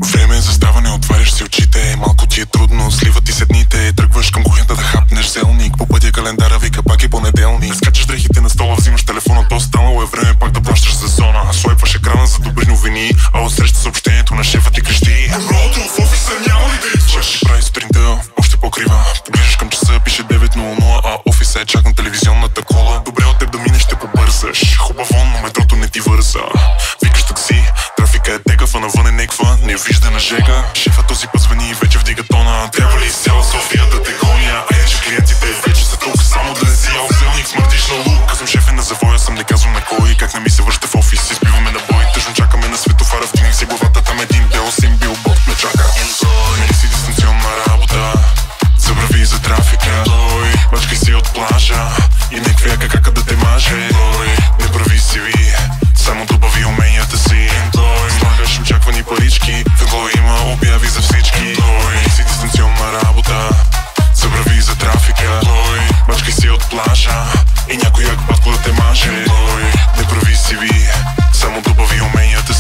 Време е за ставане, отваряш си очите. Малко ти е трудно, сливат ти се дните. Тръгваш към кухнята да хапнеш зелник. По пътя календара вика пак е понеделник. Скачаш дрехите на стола, взимаш телефона. То станало е време пак да плащаш за зона. Слайпваш екрана за добри новини, а отсреща съобщението на шефа ти крещи: Рото, в офиса няма ли да идваш? Шеф ти прави сутринта още по-крива. Поглеждаш към часа, пише 9:00, а офиса е чак на телевизионната кола. Добре от теб да минеш, ще побързаш. Хубаво, но метрото не ти върза. Викаш такси, трафика е тегав, а навън е неква невиждана жега. Шефа този път звъни и вече вдига тона. Трябва ли цяла София да те гоня? Айде, че клиентите вече са тук. Само да не си ял зелник, смърдиш на лук. Казвам шефе на завоя, съм не казвам на кой. Как не ми се връща в офис, избиваме на бой. Тъжно чакаме на светофара, вдигнах си главата. Там един бел син билборд ме чака. Мери си дистанционна работа, забрави за трафика. Бачкай си от плажа и не квяка кака да те маже. Не прави CV, само добави уменията си. Слагаш очаквани парички, какво има обяви за всички. Мери си дистанционна работа, забрави за трафика. Бачкай си от плажа и някой як батко да те маже. Не прави CV, само добави уменията